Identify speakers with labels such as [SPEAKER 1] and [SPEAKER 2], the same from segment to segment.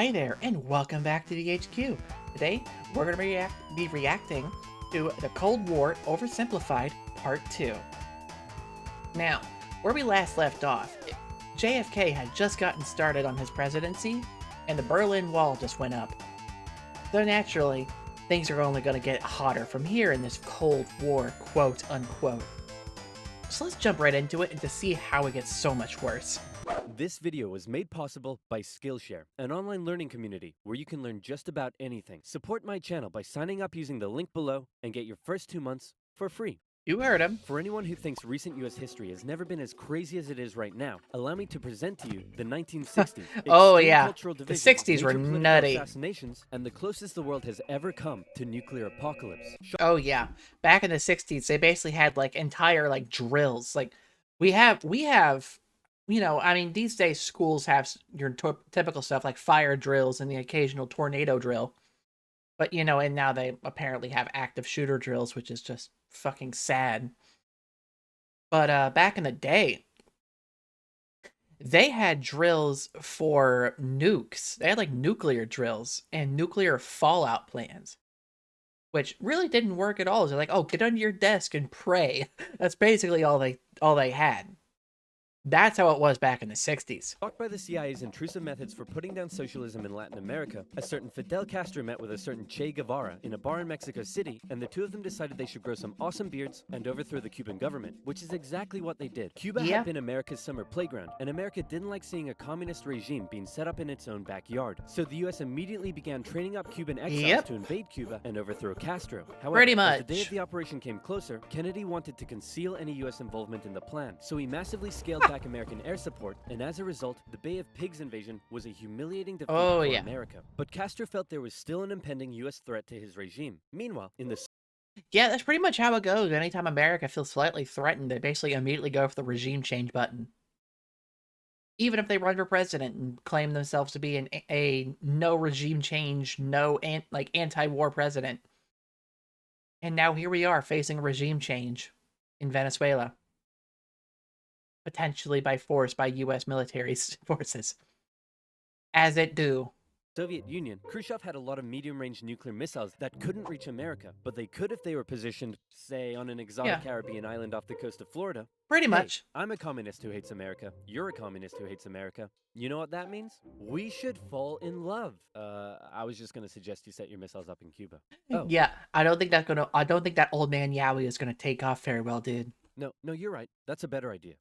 [SPEAKER 1] Hi there, and welcome back to the HQ. Today, we're going to be reacting to the Cold War Oversimplified Part 2. Now, where we last left off, JFK had just gotten started on his presidency, and the Berlin Wall just went up. So naturally, things are only going to get hotter from here in this Cold War, quote unquote. So let's jump right into it and to see how it gets so much worse.
[SPEAKER 2] This video was made possible by Skillshare, an online learning community where you can learn just about anything. Support my channel by signing up using the link below and get your first 2 months for free.
[SPEAKER 1] You heard him.
[SPEAKER 2] For anyone who thinks recent US history has never been as crazy as it is right now, allow me to present to you the 1960s.
[SPEAKER 1] Oh yeah,
[SPEAKER 2] cultural
[SPEAKER 1] the
[SPEAKER 2] divisions,
[SPEAKER 1] 60s were
[SPEAKER 2] major political
[SPEAKER 1] nutty.
[SPEAKER 2] assassinations, and the closest the world has ever come to nuclear apocalypse.
[SPEAKER 1] Oh yeah, back in the 60s, they basically had like entire like drills. Like we have, I mean, these days schools have your typical stuff like fire drills and the occasional tornado drill. But and now they apparently have active shooter drills, which is just fucking sad. But back in the day, they had drills for nukes. They had like nuclear drills and nuclear fallout plans, which really didn't work at all. They're like, oh, get under your desk and pray. That's basically all they had. That's how it was back in the 60s.
[SPEAKER 2] Shocked by the CIA's intrusive methods for putting down socialism in Latin America, a certain Fidel Castro met with a certain Che Guevara in a bar in Mexico City, and the two of them decided they should grow some awesome beards and overthrow the Cuban government, which is exactly what they did. Cuba had been America's summer playground, and America didn't like seeing a communist regime being set up in its own backyard. So the US immediately began training up Cuban exiles to invade Cuba and overthrow Castro. However,
[SPEAKER 1] pretty much.
[SPEAKER 2] As the day of the operation came closer, Kennedy wanted to conceal any US involvement in the plan, so he massively scaled back American air support, and as a result, the Bay of Pigs invasion was a humiliating defeat for America. But Castro felt there was still an impending US threat to his regime. Meanwhile, in the
[SPEAKER 1] Yeah, that's pretty much how it goes. Anytime America feels slightly threatened, they basically immediately go for the regime change button. Even if they run for president and claim themselves to be a no regime change, anti-war president. And now here we are facing a regime change in Venezuela. Potentially by force by U.S. military forces. As it do.
[SPEAKER 2] Soviet Union, Khrushchev had a lot of medium-range nuclear missiles that couldn't reach America, but they could if they were positioned, say, on an exotic Caribbean island off the coast of Florida.
[SPEAKER 1] Pretty much.
[SPEAKER 2] I'm a communist who hates America. You're a communist who hates America. You know what that means? We should fall in love. I was just gonna suggest you set your missiles up in Cuba. Oh.
[SPEAKER 1] Yeah, I don't think that old man Yowie is gonna take off very well, dude.
[SPEAKER 2] No, you're right. That's a better idea.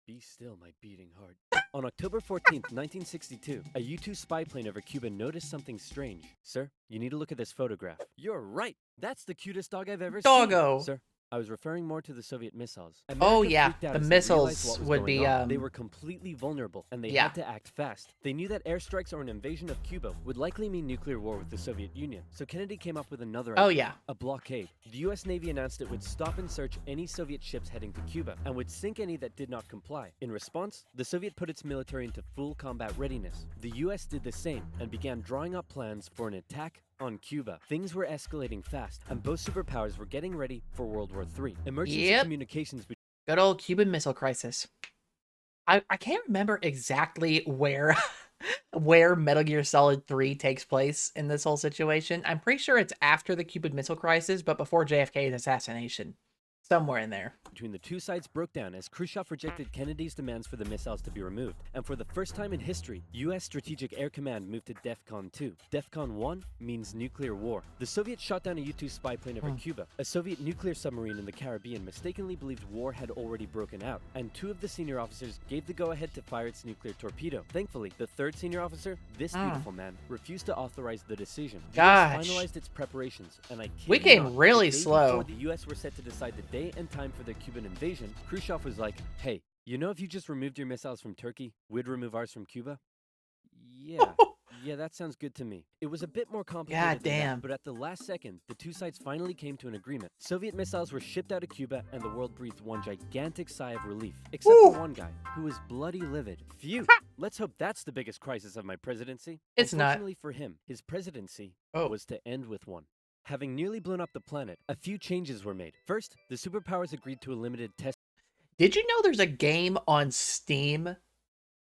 [SPEAKER 2] Be still, my beating heart. On October 14th, 1962, a U-2 spy plane over Cuba noticed something strange. Sir, you need to look at this photograph. You're right. That's the cutest dog I've ever seen. Sir, I was referring more to the Soviet missiles. America
[SPEAKER 1] the missiles would be,
[SPEAKER 2] They were completely vulnerable, and they had to act fast. They knew that airstrikes or an invasion of Cuba would likely mean nuclear war with the Soviet Union. So Kennedy came up with another idea. A blockade. The US Navy announced it would stop and search any Soviet ships heading to Cuba, and would sink any that did not comply. In response, the Soviet put its military into full combat readiness. The US did the same, and began drawing up plans for an attack on Cuba. Things were escalating fast, and both superpowers were getting ready for World War III. Emergency communications between
[SPEAKER 1] good old Cuban Missile Crisis. I can't remember exactly where where Metal Gear Solid 3 takes place in this whole situation. I'm pretty sure it's after the Cuban Missile Crisis, but before JFK's assassination. Somewhere in there.
[SPEAKER 2] Between the two sides broke down as Khrushchev rejected Kennedy's demands for the missiles to be removed. And for the first time in history, U.S. Strategic Air Command moved to DEFCON 2. DEFCON 1 means nuclear war. The Soviets shot down a U-2 spy plane over Cuba. A Soviet nuclear submarine in the Caribbean mistakenly believed war had already broken out, and two of the senior officers gave the go-ahead to fire its nuclear torpedo. Thankfully, the third senior officer, this beautiful man, refused to authorize the decision. The US finalized its preparations, and we
[SPEAKER 1] came really slow.
[SPEAKER 2] Before the U.S. were set to decide the day and time for the Cuban invasion, Khrushchev was like, hey, you know if you just removed your missiles from Turkey, we'd remove ours from Cuba? Yeah, that sounds good to me. It was a bit more complicated than that, but at the last second, the two sides finally came to an agreement. Soviet missiles were shipped out of Cuba, and the world breathed one gigantic sigh of relief. Except for one guy, who was bloody livid. Phew! Let's hope that's the biggest crisis of my presidency.
[SPEAKER 1] It's not.
[SPEAKER 2] Unfortunately for him, his presidency was to end with one. Having nearly blown up the planet, a few changes were made. First, the superpowers agreed to a limited test.
[SPEAKER 1] Did you know there's a game on Steam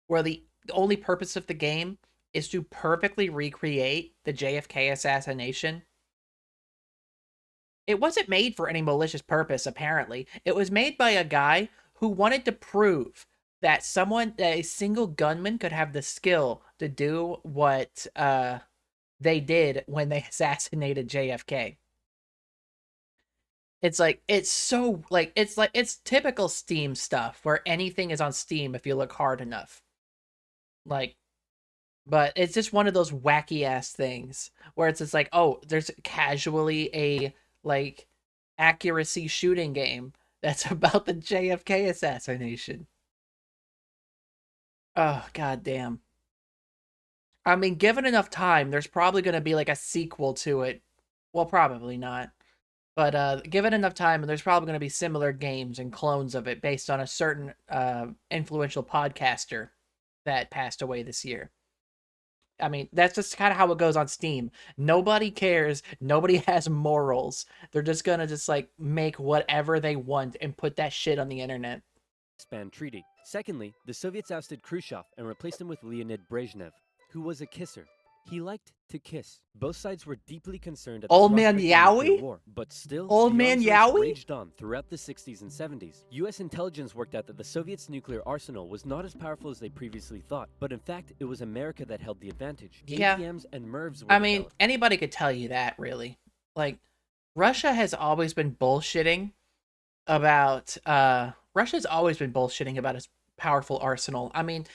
[SPEAKER 1] where the only purpose of the game is to perfectly recreate the JFK assassination. It wasn't made for any malicious purpose, apparently. It was made by a guy who wanted to prove that a single gunman could have the skill to do what they did when they assassinated JFK. It's it's typical Steam stuff where anything is on Steam if you look hard enough. But it's just one of those wacky ass things where it's just like, oh, there's casually a accuracy shooting game that's about the JFK assassination. Oh, goddamn. I mean, given enough time, there's probably going to be a sequel to it. Well, probably not. But given enough time, there's probably going to be similar games and clones of it based on a certain influential podcaster that passed away this year. I mean, that's just kind of how it goes on Steam. Nobody cares. Nobody has morals. They're just going to make whatever they want and put that shit on the internet.
[SPEAKER 2] Span treaty. Secondly, the Soviets ousted Khrushchev and replaced him with Leonid Brezhnev, who was a kisser. He liked to kiss. Both sides were deeply concerned at the
[SPEAKER 1] Old Man
[SPEAKER 2] prospect of nuclear
[SPEAKER 1] Yowie?
[SPEAKER 2] war, but still,
[SPEAKER 1] Old
[SPEAKER 2] the
[SPEAKER 1] Man
[SPEAKER 2] arms race
[SPEAKER 1] Yowie?
[SPEAKER 2] raged on throughout the 60s and 70s. U.S. intelligence worked out that the Soviets' nuclear arsenal was not as powerful as they previously thought, but in fact, it was America that held the advantage.
[SPEAKER 1] Yeah.
[SPEAKER 2] APMs and MIRVs were developed.
[SPEAKER 1] Anybody could tell you that, really. Russia has always been bullshitting about its powerful arsenal. I mean,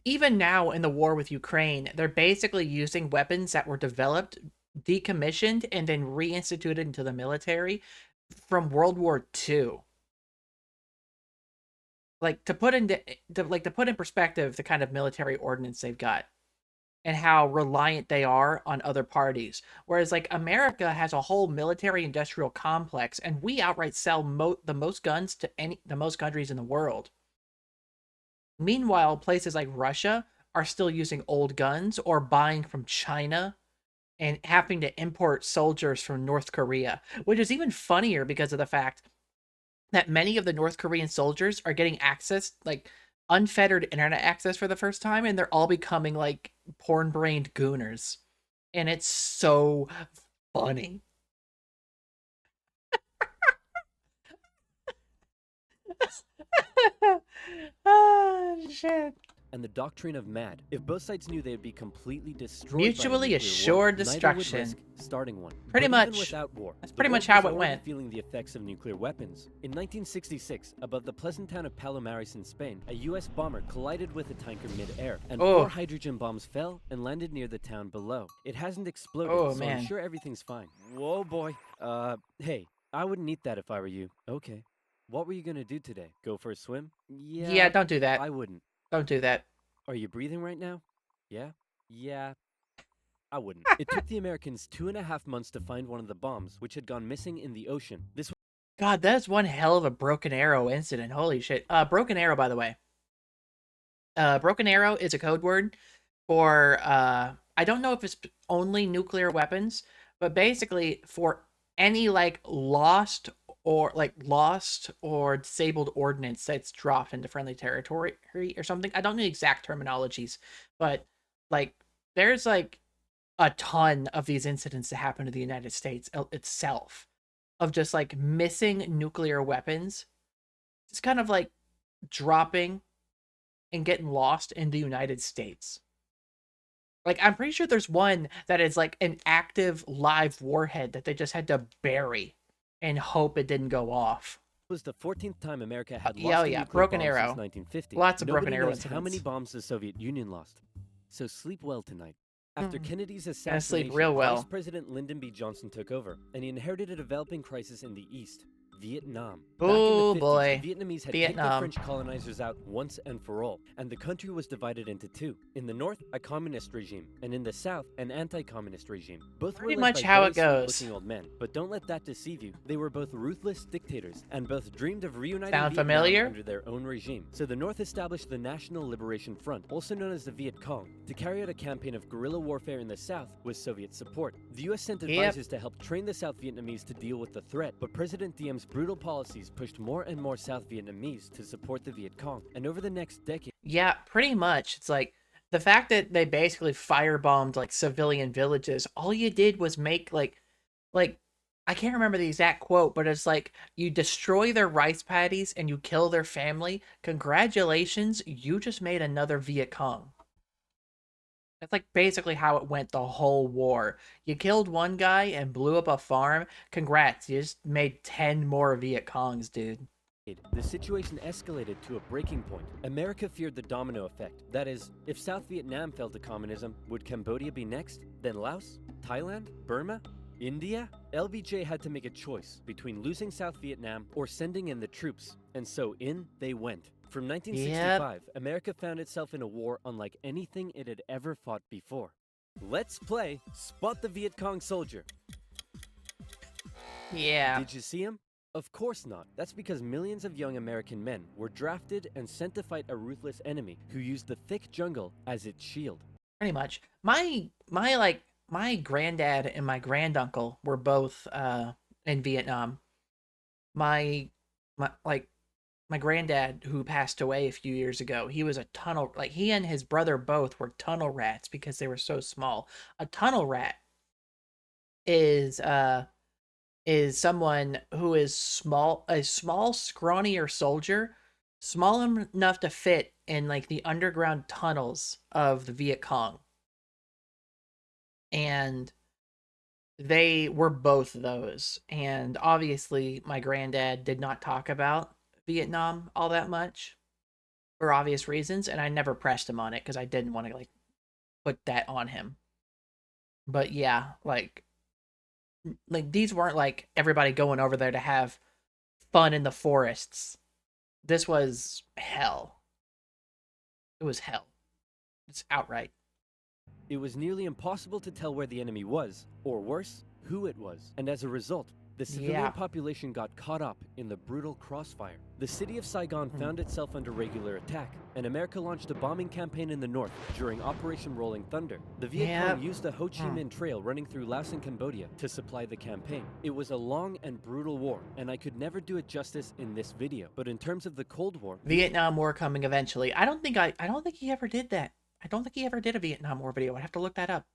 [SPEAKER 1] even now in the war with Ukraine, they're basically using weapons that were developed, decommissioned, and then reinstituted into the from World War II. To put in perspective the kind of military ordnance they've got and how reliant they are on other parties. Whereas America has a whole military industrial complex, and we outright sell the most guns to the most countries in the world. Meanwhile, places like Russia are still using old guns or buying from China and having to import soldiers from North Korea, which is even funnier because of the fact that many of the North Korean soldiers are getting access, unfettered internet access for the first time, and they're all becoming porn-brained gooners. And it's so funny. Oh, shit.
[SPEAKER 2] And the doctrine of MAD. If both sides knew they would be completely destroyed
[SPEAKER 1] mutually assured destruction.
[SPEAKER 2] Neither would risk starting one.
[SPEAKER 1] Pretty much.
[SPEAKER 2] Even without war,
[SPEAKER 1] that's pretty much how it went.
[SPEAKER 2] Feeling the effects of nuclear weapons. In 1966, above the pleasant town of Palomares in Spain, a U.S. bomber collided with a tanker mid-air, and 4 hydrogen bombs fell and landed near the town below. It hasn't exploded, so I'm sure everything's fine. Whoa, boy. Hey, I wouldn't eat that if I were you. Okay. What were you gonna do today? Go for a swim?
[SPEAKER 1] Yeah, don't do that.
[SPEAKER 2] I wouldn't.
[SPEAKER 1] Don't do that.
[SPEAKER 2] Are you breathing right now? Yeah? Yeah. I wouldn't. It took the Americans 2.5 months to find one of the bombs, which had gone missing in the ocean.
[SPEAKER 1] God, that is one hell of a Broken Arrow incident. Holy shit. Broken Arrow, by the way. Broken Arrow is a code word for, I don't know if it's only nuclear weapons, but basically for any, lost or disabled ordnance that's dropped into friendly territory or something. I don't know the exact terminologies, but there's a ton of these incidents that happen to the United States itself of just missing nuclear weapons. It's kind of dropping and getting lost in the United States. I'm pretty sure there's one that is an active live warhead that they just had to bury and hope it didn't go off.
[SPEAKER 2] It was the 14th time America had lost a nuclear
[SPEAKER 1] Broken
[SPEAKER 2] bomb
[SPEAKER 1] Arrow.
[SPEAKER 2] Since 1950.
[SPEAKER 1] Lots of Broken Arrow
[SPEAKER 2] knows
[SPEAKER 1] incidents.
[SPEAKER 2] How many bombs the Soviet Union lost? So sleep well tonight. After Kennedy's assassination,
[SPEAKER 1] sleep real well.
[SPEAKER 2] Vice President Lyndon B. Johnson took over, and he inherited a developing crisis in the East. Vietnam.
[SPEAKER 1] Oh
[SPEAKER 2] boy. The Vietnamese had
[SPEAKER 1] kicked
[SPEAKER 2] the French colonizers out once and for all, and the country was divided into two. In the north, a communist regime, and in the south, an anti-communist regime. Both
[SPEAKER 1] pretty
[SPEAKER 2] were led
[SPEAKER 1] much
[SPEAKER 2] by
[SPEAKER 1] how
[SPEAKER 2] very
[SPEAKER 1] it goes.
[SPEAKER 2] sweet-looking old men, but don't let that deceive you. They were both ruthless dictators, and both dreamed of reuniting
[SPEAKER 1] Sound
[SPEAKER 2] Vietnam
[SPEAKER 1] familiar?
[SPEAKER 2] under their own regime. So the north established the National Liberation Front, also known as the Viet Cong, to carry out a campaign of guerrilla warfare in the south with Soviet support. The U.S. sent advisors to help train the South Vietnamese to deal with the threat, but President Diem's brutal policies pushed more and more South Vietnamese to support the Viet Cong, and over the next decade...
[SPEAKER 1] Yeah, pretty much. It's the fact that they basically firebombed like civilian villages, all you did was make like I can't remember the exact quote, but it's like you destroy their rice paddies and you kill their family. Congratulations, you just made another Viet Cong. That's like basically how it went the whole war. You killed one guy and blew up a farm. Congrats, you just made 10 more Viet Congs, dude.
[SPEAKER 2] The situation escalated to a breaking point. America feared the domino effect. That is, if South Vietnam fell to communism, would Cambodia be next? Then Laos? Thailand? Burma? India? LBJ had to make a choice between losing South Vietnam or sending in the troops, and so in they went. From 1965, America found itself in a war unlike anything it had ever fought before. Let's play Spot the Viet Cong Soldier.
[SPEAKER 1] Yeah.
[SPEAKER 2] Did you see him? Of course not. That's because millions of young American men were drafted and sent to fight a ruthless enemy who used the thick jungle as its shield.
[SPEAKER 1] Pretty much. My granddad and my granduncle were both in Vietnam. My my granddad, who passed away a few years ago, he was a tunnel, like he and his brother both were tunnel rats because they were so small. A tunnel rat is someone who is small, a small, scrawnier soldier, small enough to fit in like the underground tunnels of the Viet Cong. And they were both those. And obviously, my granddad did not talk about Vietnam all that much for obvious reasons, and I never pressed him on it because I didn't want to like put that on him. But yeah, like these weren't like everybody going over there to have fun in the forests. This was hell. It was hell. It's outright.
[SPEAKER 2] It was nearly impossible to tell where the enemy was, or worse, who it was. And as a result, the civilian population got caught up in the brutal crossfire. The city of Saigon found itself under regular attack, and America launched a bombing campaign in the north during Operation Rolling Thunder. The Viet Cong used the Ho Chi Minh Trail running through Laos and Cambodia to supply the campaign. It was a long and brutal war, and I could never do it justice in this video. But in terms of the Cold War,
[SPEAKER 1] Vietnam War coming eventually. I don't think he ever did that. I don't think he ever did a Vietnam War video. I'd have to look that up.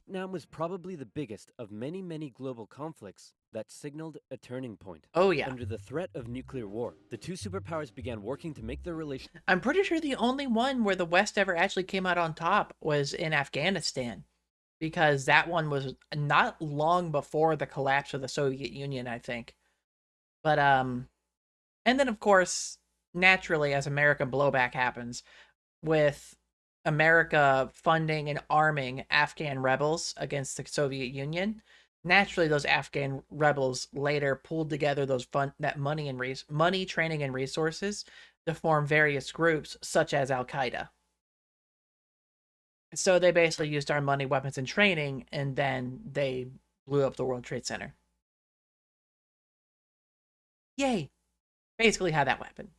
[SPEAKER 2] Vietnam was probably the biggest of many, many global conflicts that signaled a turning point.
[SPEAKER 1] Oh, yeah.
[SPEAKER 2] Under the threat of nuclear war, the two superpowers began working to make their relation.
[SPEAKER 1] I'm pretty sure the only one where the West ever actually came out on top was in Afghanistan, because that one was not long before the collapse of the Soviet Union, I think. But and then of course, naturally, as American blowback happens, with America funding and arming Afghan rebels against the Soviet Union, naturally those Afghan rebels later pulled together that money and money, training, and resources to form various groups such as Al Qaeda. So they basically used our money, weapons, and training, and then they blew up the World Trade Center. Yay! Basically, how that happened.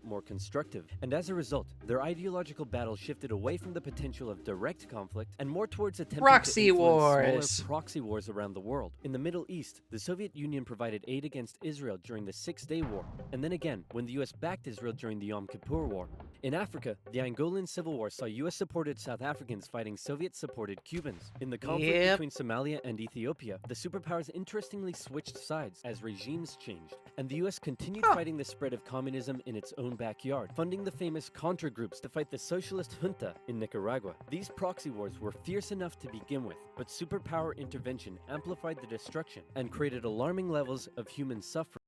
[SPEAKER 2] More constructive, and as a result, their ideological battle shifted away from the potential of direct conflict and more towards attempting
[SPEAKER 1] proxy
[SPEAKER 2] to
[SPEAKER 1] wars.
[SPEAKER 2] Smaller proxy wars around the world. In the Middle East, the Soviet Union provided aid against Israel during the Six-Day War, and then again when the US backed Israel during the Yom Kippur War. In Africa, the Angolan Civil War saw US-supported South Africans fighting Soviet-supported Cubans. In the conflict between Somalia and Ethiopia, the superpowers interestingly switched sides as regimes changed, and the US continued fighting the spread of communism in its own backyard, funding the famous Contra groups to fight the socialist junta in Nicaragua. These proxy wars were fierce enough to begin with, but superpower intervention amplified the destruction and created alarming levels of human suffering.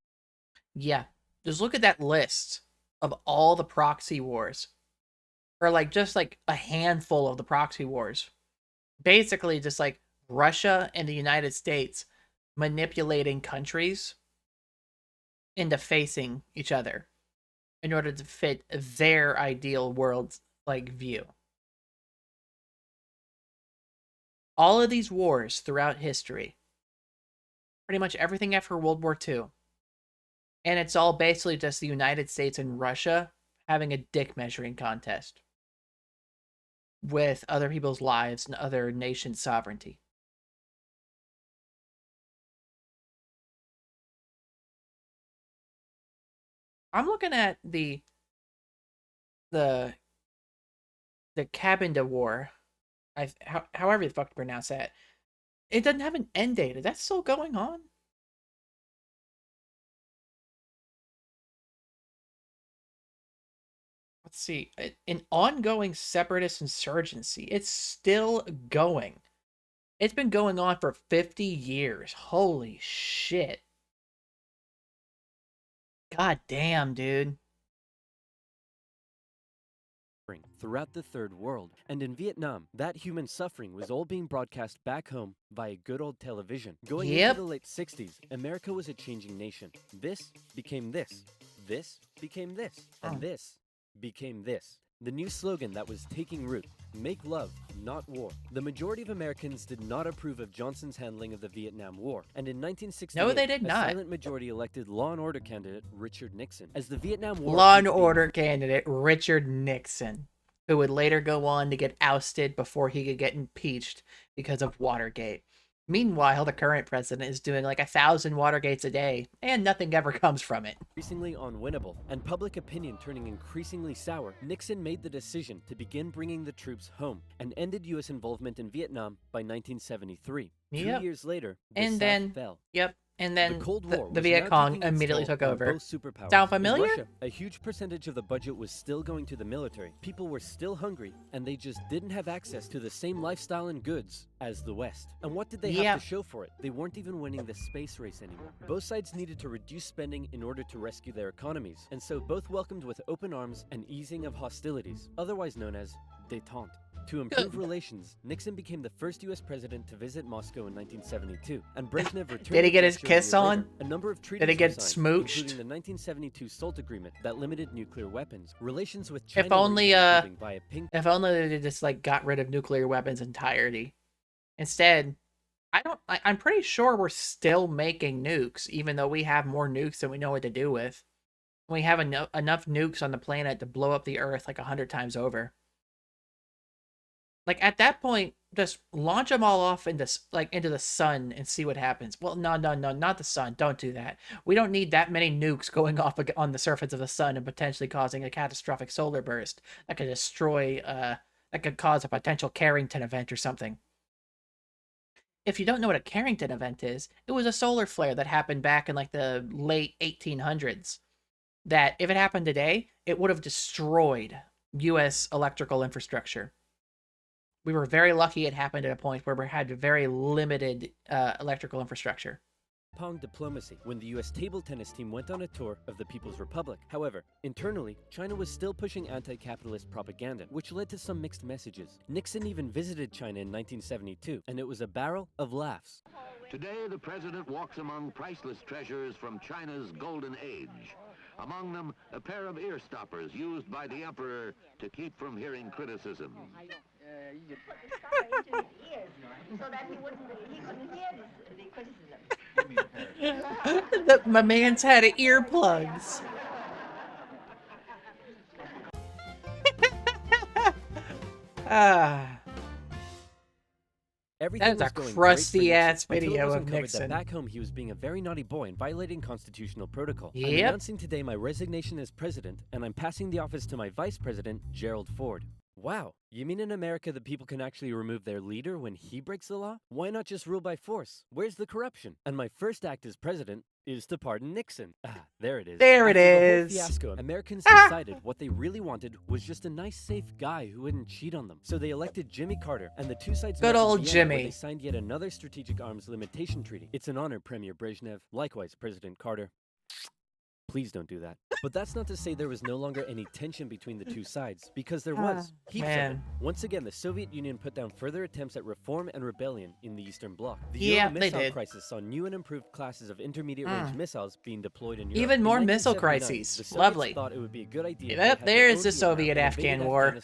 [SPEAKER 1] Yeah, just look at that list of all the proxy wars, or like just like a handful of the proxy wars. Basically, just like Russia and the United States manipulating countries into facing each other in order to fit their ideal world's like view. All of these wars throughout history, pretty much everything after World War II, and it's all basically just the United States and Russia having a dick measuring contest with other people's lives and other nations' sovereignty. I'm looking at the the Cabinda War, however the fuck to pronounce that, it doesn't have an end date. Is that still going on? Let's see. An ongoing separatist insurgency. It's still going. It's been going on for 50 years. Holy shit. God damn, dude.
[SPEAKER 2] Throughout the third world, and in Vietnam, that human suffering was all being broadcast back home via good old television. Going into the late 60s, America was a changing nation. This became this. This became this. And this became this. The new slogan that was taking root: make love, not war. The majority of Americans did not approve of Johnson's handling of the Vietnam War, and in 1968,
[SPEAKER 1] no, they did not.
[SPEAKER 2] A silent majority elected law and order candidate Richard Nixon as the Vietnam War.
[SPEAKER 1] Law and order candidate Richard Nixon, who would later go on to get ousted before he could get impeached because of Watergate. Meanwhile, the current president is doing like 1,000 Watergates a day, and nothing ever comes from it.
[SPEAKER 2] Increasingly unwinnable, and public opinion turning increasingly sour, Nixon made the decision to begin bringing the troops home, and ended U.S. involvement in Vietnam by 1973. 2 years later, the South fell.
[SPEAKER 1] And then
[SPEAKER 2] the Cold War
[SPEAKER 1] the Viet Cong immediately took over. Sound familiar?
[SPEAKER 2] In Russia, a huge percentage of the budget was still going to the military. People were still hungry, and they just didn't have access to the same lifestyle and goods as the West. And what did they have to show for it? They weren't even winning the space race anymore. Both sides needed to reduce spending in order to rescue their economies, and so both welcomed with open arms an easing of hostilities, otherwise known as détente. To improve relations, Nixon became the first U.S. president to visit Moscow in 1972, and Brezhnev returned.
[SPEAKER 1] Did he get his kiss on?
[SPEAKER 2] A number of treaties
[SPEAKER 1] Did he get
[SPEAKER 2] signed,
[SPEAKER 1] smooched?
[SPEAKER 2] including the 1972 SALT agreement that limited nuclear weapons. Relations with China
[SPEAKER 1] if only
[SPEAKER 2] if
[SPEAKER 1] only they just like got rid of nuclear weapons entirety. Instead, I'm pretty sure we're still making nukes, even though we have more nukes than we know what to do with. We have enough nukes on the planet to blow up the Earth like 100 times over. Like, at that point, just launch them all off into the sun and see what happens. Well, no, not the sun. Don't do that. We don't need that many nukes going off on the surface of the sun and potentially causing a catastrophic solar burst that could destroy, that could cause a potential Carrington event or something. If you don't know what a Carrington event is, it was a solar flare that happened back in, like, the late 1800s. That, if it happened today, it would have destroyed U.S. electrical infrastructure. We were very lucky it happened at a point where we had very limited electrical infrastructure.
[SPEAKER 2] Pong diplomacy when the U.S. table tennis team went on a tour of the People's Republic. However, internally, China was still pushing anti-capitalist propaganda, which led to some mixed messages. Nixon even visited China in 1972, and it was a barrel of laughs.
[SPEAKER 3] Today, the president walks among priceless treasures from China's golden age. Among them, a pair of ear stoppers used by the emperor to keep from hearing criticism.
[SPEAKER 4] So that he couldn't hear the criticism.
[SPEAKER 1] My man's had earplugs.
[SPEAKER 2] Everything
[SPEAKER 1] that is a crusty-ass video of Nixon.
[SPEAKER 2] Back home, he was being a very naughty boy and violating constitutional protocol.
[SPEAKER 1] Yep.
[SPEAKER 2] I'm announcing today my resignation as president, and I'm passing the office to my vice president, Gerald Ford. Wow, you mean in America that people can actually remove their leader when he breaks the law? Why not just rule by force? Where's the corruption? And my first act as president is to pardon Nixon. There it is.
[SPEAKER 1] There it is.
[SPEAKER 2] The whole fiasco, Americans decided what they really wanted was just a nice, safe guy who wouldn't cheat on them. So they elected Jimmy Carter, and the two sides
[SPEAKER 1] good old Jimmy.
[SPEAKER 2] They signed yet another strategic arms limitation treaty. It's an honor, Premier Brezhnev. Likewise, President Carter. Please don't do that. But that's not to say there was no longer any tension between the two sides, because there was. Heaps of it. Once again, the Soviet Union put down further attempts at reform and rebellion in the Eastern Bloc. The Euro missile crisis saw new and improved classes of intermediate-range missiles being deployed in Europe.
[SPEAKER 1] Even more missile crises.
[SPEAKER 2] The Soviets
[SPEAKER 1] lovely.
[SPEAKER 2] Thought it would be a good idea.
[SPEAKER 1] Yep, there's the Soviet-Afghan War.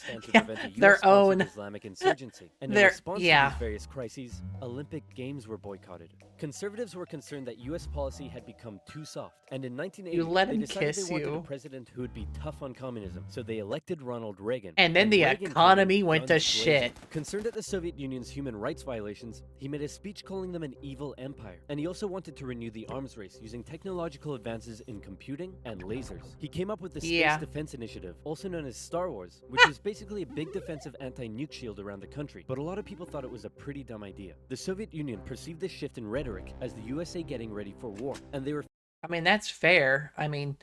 [SPEAKER 1] Their own
[SPEAKER 2] Islamic insurgency. And in response to these various crises, Olympic Games were boycotted. Conservatives were concerned that U.S. policy had become too soft, and in 1980,
[SPEAKER 1] you let him
[SPEAKER 2] they decided
[SPEAKER 1] kiss
[SPEAKER 2] they wanted wanted a president who would be tough on communism, so they elected Ronald Reagan.
[SPEAKER 1] And then the economy went to shit.
[SPEAKER 2] Concerned at the Soviet Union's human rights violations, he made a speech calling them an evil empire. And he also wanted to renew the arms race using technological advances in computing and lasers. He came up with the Space Defense Initiative, also known as Star Wars, which is basically a big defensive anti-nuke shield around the country. But a lot of people thought it was a pretty dumb idea. The Soviet Union perceived this shift in rhetoric as the USA getting ready for war, and they were...
[SPEAKER 1] I mean, that's fair. I mean,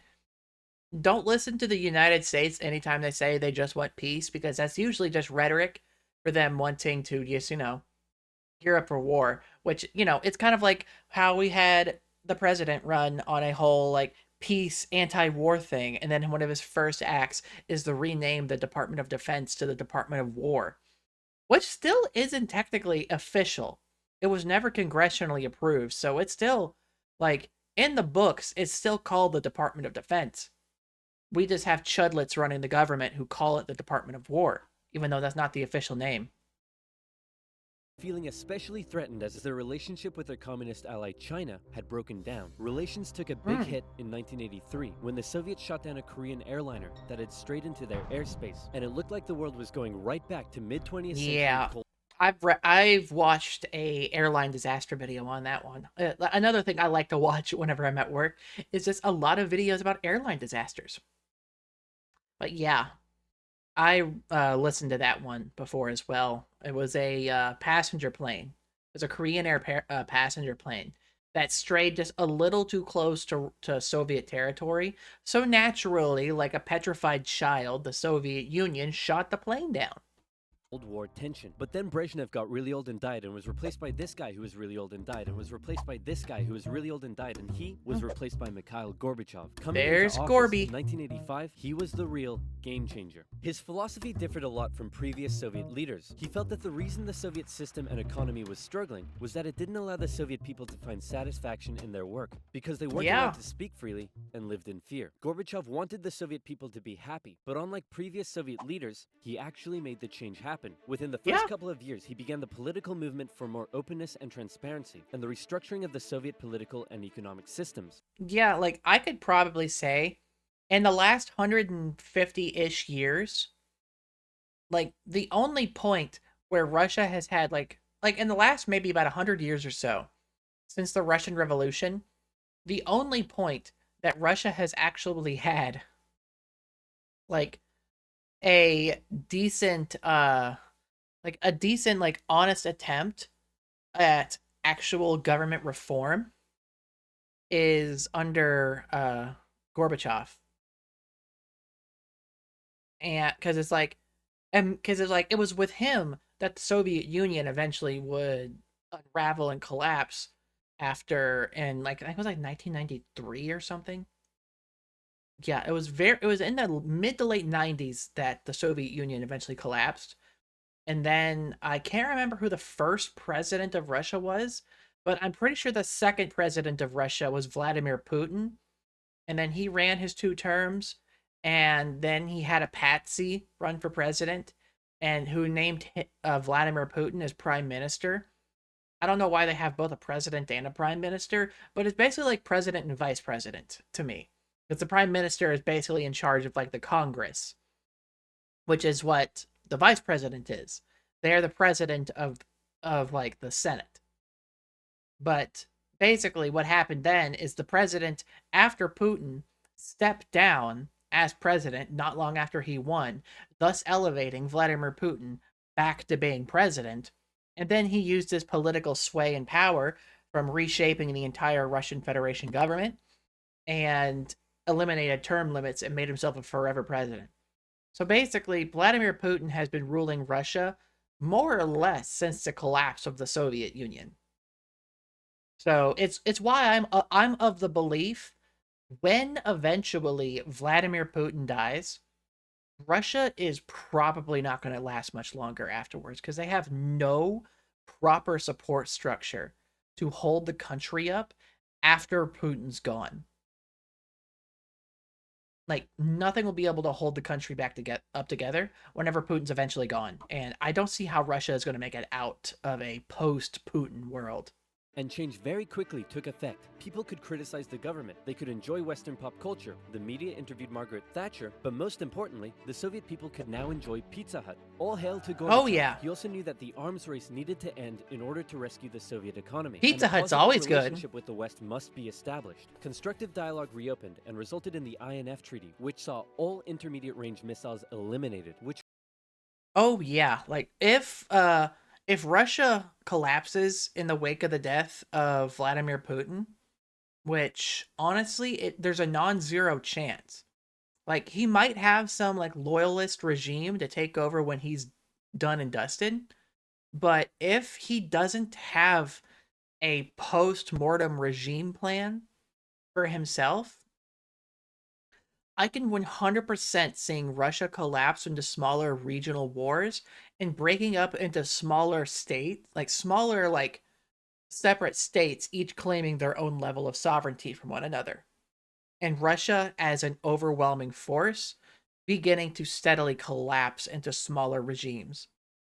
[SPEAKER 1] don't listen to the United States anytime they say they just want peace, because that's usually just rhetoric for them wanting to just, gear up for war, which, it's kind of like how we had the president run on a whole, like, peace, anti-war thing, and then one of his first acts is to rename the Department of Defense to the Department of War, which still isn't technically official. It was never congressionally approved, so it's still, like, in the books, it's still called the Department of Defense. We just have chudlets running the government who call it the Department of War, even though that's not the official name.
[SPEAKER 2] Feeling especially threatened as their relationship with their communist ally China had broken down. Relations took a big hit in 1983 when the Soviets shot down a Korean airliner that had strayed into their airspace, and it looked like the world was going right back to mid-20th century.
[SPEAKER 1] Yeah, I've watched a airline disaster video on that one. Another thing I like to watch whenever I'm at work is just a lot of videos about airline disasters. But yeah, I listened to that one before as well. It was a passenger plane. It was a Korean Air passenger plane that strayed just a little too close to Soviet territory. So naturally, like a petrified child, the Soviet Union shot the plane down.
[SPEAKER 2] Cold War tension. But then Brezhnev got really old and died and was replaced by this guy who was really old and died and was replaced by this guy who was really old and died, and he was replaced by Mikhail Gorbachev.
[SPEAKER 1] There's Gorby.
[SPEAKER 2] In 1985, he was the real game changer. His philosophy differed a lot from previous Soviet leaders. He felt that the reason the Soviet system and economy was struggling was that it didn't allow the Soviet people to find satisfaction in their work because they weren't allowed to speak freely and lived in fear. Gorbachev wanted the Soviet people to be happy, but unlike previous Soviet leaders, he actually made the change happen. Within the first couple of years, he began the political movement for more openness and transparency, and the restructuring of the Soviet political and economic systems.
[SPEAKER 1] Yeah, like, I could probably say, in the last 150-ish years, like, the only point where Russia has had, like in the last maybe about 100 years or so, since the Russian Revolution, the only point that Russia has actually had, like, a decent, honest attempt at actual government reform is under Gorbachev. And because it was with him that the Soviet Union eventually would unravel and collapse after, and I think it was 1993 or something. Yeah, it was in the mid to late 90s that the Soviet Union eventually collapsed. And then I can't remember who the first president of Russia was, but I'm pretty sure the second president of Russia was Vladimir Putin. And then he ran his 2 terms, and then he had a patsy run for president, and who named Vladimir Putin as prime minister. I don't know why they have both a president and a prime minister, but it's basically like president and vice president to me. Because the prime minister is basically in charge of, like, the Congress, which is what the vice president is. They're the president of like, the Senate. But basically what happened then is the president, after Putin, stepped down as president not long after he won, thus elevating Vladimir Putin back to being president. And then he used his political sway and power from reshaping the entire Russian Federation government and eliminated term limits and made himself a forever president. So basically, Vladimir Putin has been ruling Russia more or less since the collapse of the Soviet Union. So it's why I'm of the belief, when eventually Vladimir Putin dies, Russia is probably not going to last much longer afterwards, because they have no proper support structure to hold the country up after Putin's gone. Like, nothing will be able to hold the country back to get up together whenever Putin's eventually gone. And I don't see how Russia is going to make it out of a post-Putin world.
[SPEAKER 2] And change very quickly took effect. People could criticize the government, they could enjoy Western pop culture, the media interviewed Margaret Thatcher, but most importantly, the Soviet people could now enjoy Pizza Hut. All hail to Gorbachev.
[SPEAKER 1] Oh yeah.
[SPEAKER 2] He also knew that the arms race needed to end in order to rescue the Soviet economy.
[SPEAKER 1] Pizza Hut's always good.
[SPEAKER 2] A relationship with the West must be established. Constructive dialogue reopened and resulted in the INF Treaty, which saw all intermediate range missiles eliminated, which...
[SPEAKER 1] Oh yeah, like if Russia collapses in the wake of the death of Vladimir Putin, which honestly, there's a non-zero chance. Like he might have some like loyalist regime to take over when he's done and dusted, but if he doesn't have a post-mortem regime plan for himself, I can 100% seeing Russia collapse into smaller regional wars and breaking up into smaller states, like separate states, each claiming their own level of sovereignty from one another. And Russia, as an overwhelming force, beginning to steadily collapse into smaller regimes.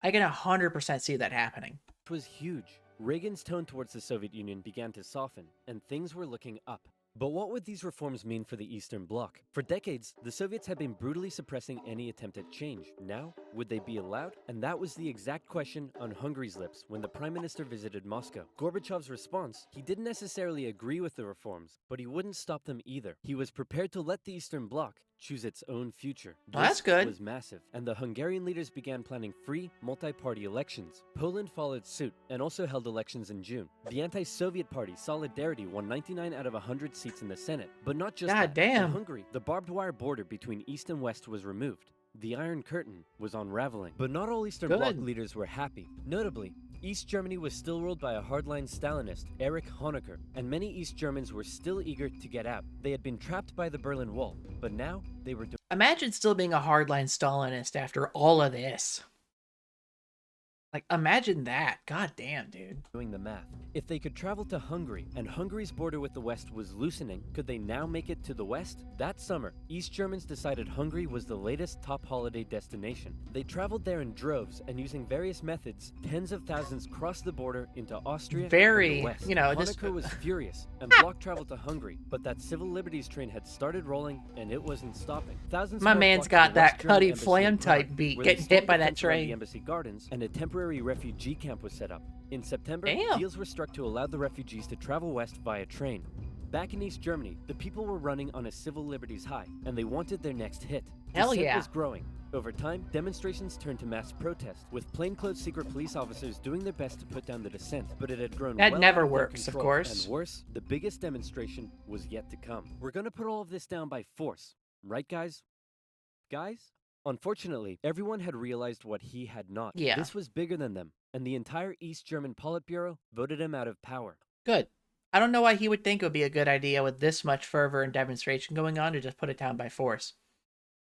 [SPEAKER 1] I can 100% see that happening.
[SPEAKER 2] It was huge. Reagan's tone towards the Soviet Union began to soften, and things were looking up. But what would these reforms mean for the Eastern Bloc? For decades, the Soviets had been brutally suppressing any attempt at change. Now, would they be allowed? And that was the exact question on Hungary's lips when the Prime Minister visited Moscow. Gorbachev's response, he didn't necessarily agree with the reforms, but he wouldn't stop them either. He was prepared to let the Eastern Bloc choose its own future.
[SPEAKER 1] Well, that's good.
[SPEAKER 2] This was massive, and the Hungarian leaders began planning free, multi-party elections. Poland followed suit and also held elections in June. The anti-Soviet party Solidarity won 99 out of 100 seats in the Senate, but not just that.
[SPEAKER 1] Damn.
[SPEAKER 2] In Hungary, the barbed wire border between East and West was removed. The Iron Curtain was unraveling. But not all Eastern Bloc leaders were happy. Notably, East Germany was still ruled by a hardline Stalinist, Erich Honecker, and many East Germans were still eager to get out. They had been trapped by the Berlin Wall, but now they were...
[SPEAKER 1] Imagine still being a hardline Stalinist after all of this. Like, imagine that. God damn, dude.
[SPEAKER 2] Doing the math. If they could travel to Hungary, and Hungary's border with the West was loosening, could they now make it to the West? That summer, East Germans decided Hungary was the latest top holiday destination. They traveled there in droves, and using various methods, tens of thousands crossed the border into Austria and the West. Honecker was furious, and blocked travel to Hungary, but that civil liberties train had started rolling, and it wasn't stopping. Thousands
[SPEAKER 1] My man's got that Cuddy Flam type beat, getting hit by that train.
[SPEAKER 2] The embassy gardens, and a temporary refugee camp was set up. In September, deals were struck to allow the refugees to travel west via train. Back in East Germany, the people were running on a civil liberties high, and they wanted their next hit.
[SPEAKER 1] Hell yeah.
[SPEAKER 2] The was growing. Over time, demonstrations turned to mass protest, with plainclothes secret police officers doing their best to put down the dissent, but it had grown
[SPEAKER 1] That never works, of course.
[SPEAKER 2] And worse, the biggest demonstration was yet to come. We're gonna put all of this down by force. Right, guys? Guys? Unfortunately, everyone had realized what he had not.
[SPEAKER 1] Yeah.
[SPEAKER 2] This was bigger than them, and the entire East German Politburo voted him out of power.
[SPEAKER 1] Good. I don't know why he would think it would be a good idea with this much fervor and demonstration going on to just put it down by force.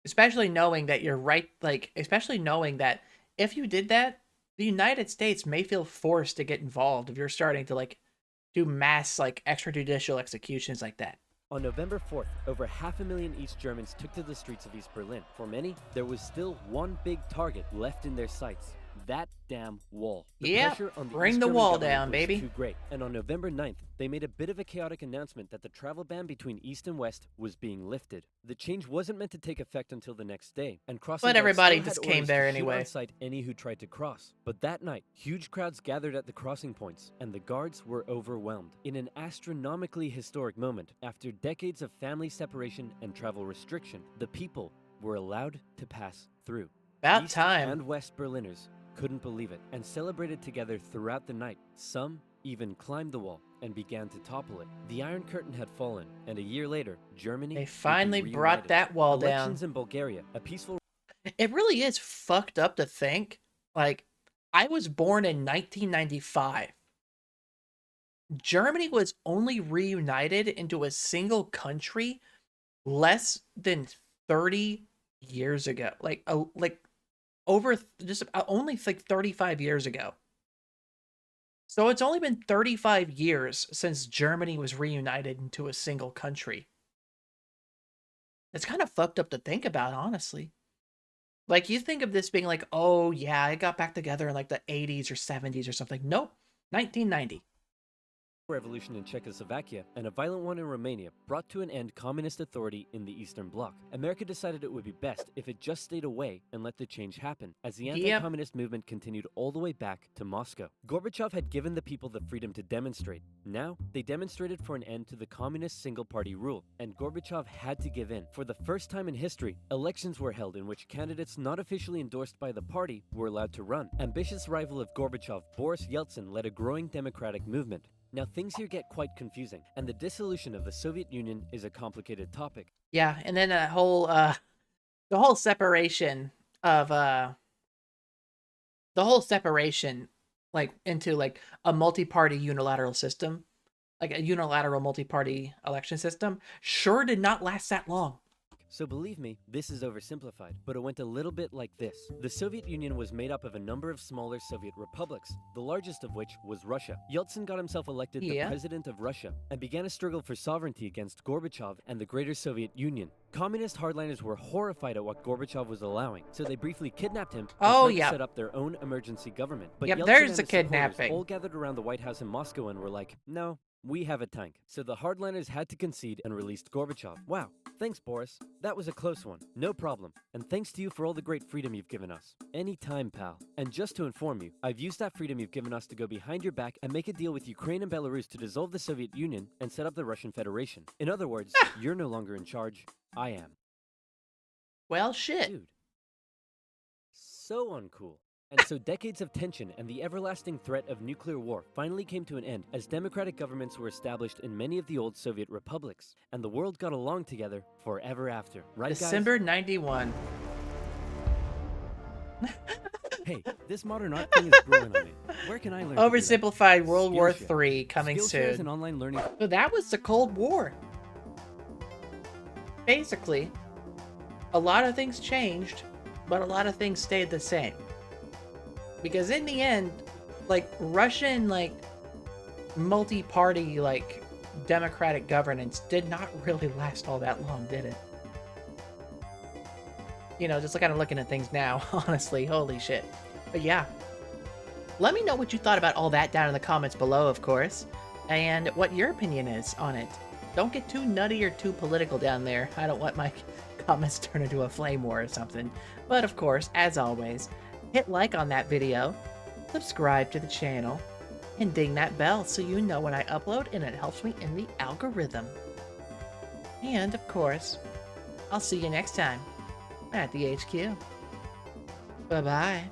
[SPEAKER 1] Especially knowing that you're right, especially knowing that if you did that, the United States may feel forced to get involved if you're starting to, do mass, extrajudicial executions like that.
[SPEAKER 2] On November 4th, over 500,000 East Germans took to the streets of East Berlin. For many, there was still one big target left in their sights. That damn wall.
[SPEAKER 1] Yeah, bring the wall down, baby.
[SPEAKER 2] Too great. And on November 9th, they made a bit of a chaotic announcement that the travel ban between East and West was being lifted. The change wasn't meant to take effect until the next day, and crossing.
[SPEAKER 1] But everybody just came there anyway.
[SPEAKER 2] On sight any who tried to cross. But that night, huge crowds gathered at the crossing points, and the guards were overwhelmed. In an astronomically historic moment, after decades of family separation and travel restriction, the people were allowed to pass through.
[SPEAKER 1] About
[SPEAKER 2] East
[SPEAKER 1] time.
[SPEAKER 2] And West Berliners couldn't believe it and celebrated together throughout the night. Some even climbed the wall and began to topple it. The Iron Curtain had fallen, and a year later, Germany...
[SPEAKER 1] They finally brought that wall down.
[SPEAKER 2] Elections in Bulgaria, a peaceful...
[SPEAKER 1] It really is fucked up to think. I was born in 1995. Germany was only reunited into a single country less than 30 years ago. Only 35 years ago. So it's only been 35 years since Germany was reunited into a single country. It's kind of fucked up to think about, honestly. You think of this being oh yeah, it got back together in the 80s or 70s or something. Nope, 1990.
[SPEAKER 2] Revolution in Czechoslovakia and a violent one in Romania brought to an end communist authority in the Eastern Bloc. America decided it would be best if it just stayed away and let the change happen, as the anti-communist movement continued all the way back to Moscow. Gorbachev had given the people the freedom to demonstrate. Now, they demonstrated for an end to the communist single-party rule, and Gorbachev had to give in. For the first time in history, elections were held in which candidates not officially endorsed by the party were allowed to run. Ambitious rival of Gorbachev, Boris Yeltsin, led a growing democratic movement. Now, things here get quite confusing, and the dissolution of the Soviet Union is a complicated topic.
[SPEAKER 1] Yeah, and then the whole separation of, like, into, like, a multi-party unilateral system, like a unilateral multi-party election system, sure did not last that long.
[SPEAKER 2] So believe me, this is oversimplified, but it went a little bit like this. The Soviet Union was made up of a number of smaller Soviet republics, the largest of which was Russia. Yeltsin got himself elected the president of Russia and began a struggle for sovereignty against Gorbachev and the greater Soviet Union. Communist hardliners were horrified at what Gorbachev was allowing, so they briefly kidnapped him and tried to set up their own emergency government. But Yeltsin
[SPEAKER 1] there's
[SPEAKER 2] and
[SPEAKER 1] the
[SPEAKER 2] his
[SPEAKER 1] kidnapping.
[SPEAKER 2] All gathered around the White House in Moscow and were like, no, we have a tank. So the hardliners had to concede and released Gorbachev. Wow, thanks Boris. That was a close one. No problem. And thanks to you for all the great freedom you've given us. Anytime, pal. And just to inform you, I've used that freedom you've given us to go behind your back and make a deal with Ukraine and Belarus to dissolve the Soviet Union and set up the Russian Federation. In other words, you're no longer in charge. I am.
[SPEAKER 1] Well, shit.
[SPEAKER 2] Dude. So uncool. And so decades of tension and the everlasting threat of nuclear war finally came to an end as democratic governments were established in many of the old Soviet republics. And the world got along together forever after. Right,
[SPEAKER 1] December 91.
[SPEAKER 2] Hey, this modern art thing is growing on me. Where can I learn?
[SPEAKER 1] Oversimplified World War III coming
[SPEAKER 2] Skillshare
[SPEAKER 1] soon.
[SPEAKER 2] and online learning.
[SPEAKER 1] So that was the Cold War. Basically, a lot of things changed, but a lot of things stayed the same. Because in the end, like, Russian, like, multi-party, like, democratic governance did not really last all that long, did it? You know, just kind of looking at things now, honestly, holy shit. But yeah. Let me know what you thought about all that down in the comments below, of course, and what your opinion is on it. Don't get too nutty or too political down there. I don't want my comments to turn into a flame war or something. But of course, as always, hit like on that video, subscribe to the channel, and ding that bell so you know when I upload and it helps me in the algorithm. And of course, I'll see you next time at the HQ. Bye-bye.